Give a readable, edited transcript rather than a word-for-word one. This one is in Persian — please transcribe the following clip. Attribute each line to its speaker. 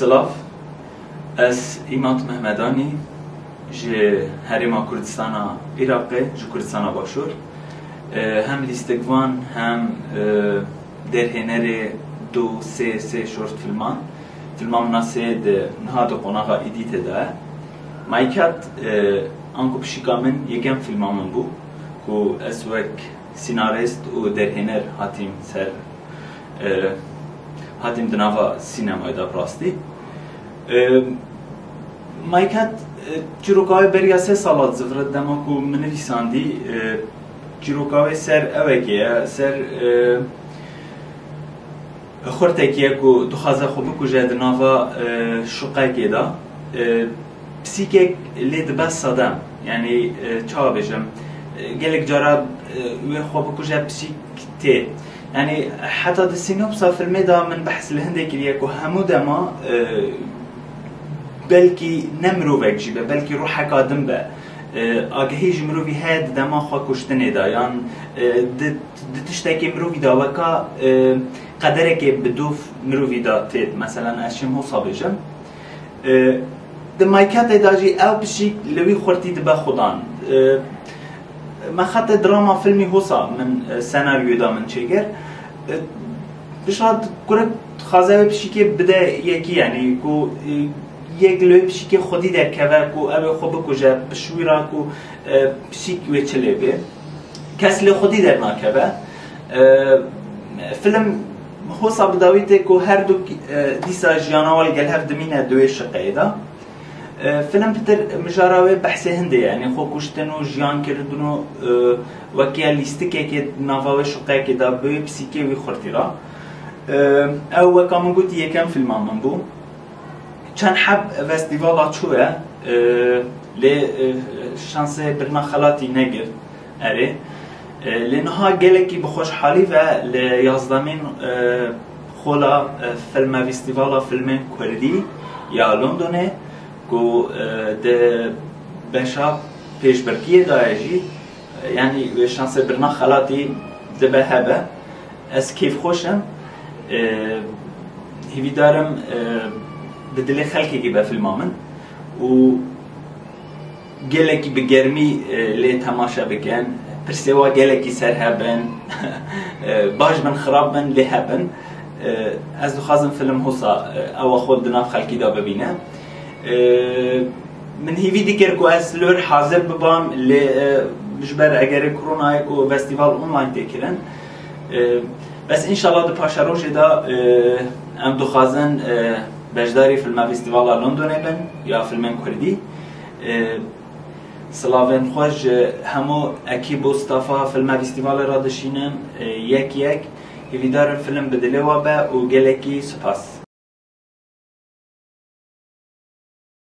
Speaker 1: سلاف از ایمات محمدانی جه هریما کردستان عراق جو کردستان باشور هم لیستگوان هم درهنر دو سه شورت فیلمان مناسب نهاد قناغا ایدیت ده مایکات آنکو بشیکا من یکم فیلمان بو که از وک سیناریست و درهنر هاتیم دناوا سینمای دا براستی مایکات چیروکاوی بریا 3 سالات زفرد دما که منویساندی چیروکاوی سر اوکیه سر خورتکیه که دخوازه خوبه که جه دناوا شقه دا پسیکه لید بس سادم یعنی چه بجم گلک جارا خوبه که جه پسیک تی يعني حتى السينوبس فيلم دا من بحث الهندي كريا كو همو دما بلكي نمرو بكجيبه بلكي روح قادم به اگهيج مرو في هاد دما خو كشتني دا يعني تشتكي مرو في دا وكا قدرك بدوف مرو في دا تيد مثلا اشم هو صابجم دمايكات داجي او بشي لوي خورتي دبا خدان ما خط دراما فيلمي هوسا من سيناريو دا من چيگر بشاد كره خازه بشي كي بدا يكي يعني كو يگلو بشي كي خودي در كوا كو ابي خوب كو جا بشويرا كو بشي كي چليبه كسل خودي در ناكوا فيلم هوسا بداويته كو هر دو ديسا جانوال گل هف دمينه دوي شقيدا فيلم بتر مجاراوي بحث هندي يعني خو كشتنو جيان كردنو وكيا ليستيكي كي نافاوي شقاي كي دا بي بسيكي وي خرتيرا او وكامو قلت يكم فيلم من بو كان حب فيستيفالا تشوه لي شانسي برنا خلاتي نگر اري لانها قالكي بخوش حالي و ليازدامين خولا فيلم فيستيفالا فيلم كردي يا لندنه کو ده بشا پیشبرکی دایجی یعنی شانس برنا خلاتی ده به هبه از کیف خوشم هیوی دارم به دل خلقی که به فیلمامن و گلکی به گرمی لی تماشا بکن پرسیوا گلکی سر هبن باش من خراب من لی هبن از دخوازم فیلم حسا او خود دناف خلقی دا ببینم من هیوی دیگر کو از لور حاضر ببام ل مجبر اگر کرونا کو فستیوال اونلاین تکرن بس ان شاء الله د پاشاروج دا ام دخوازن بجداری فیلم فستیوال لندن بن یا فیلم کردی سلاون خوش همو اکیب استافا فیلم فستیوال را دشینم یک هیوی دار فیلم بدله و با و گلکی سپاس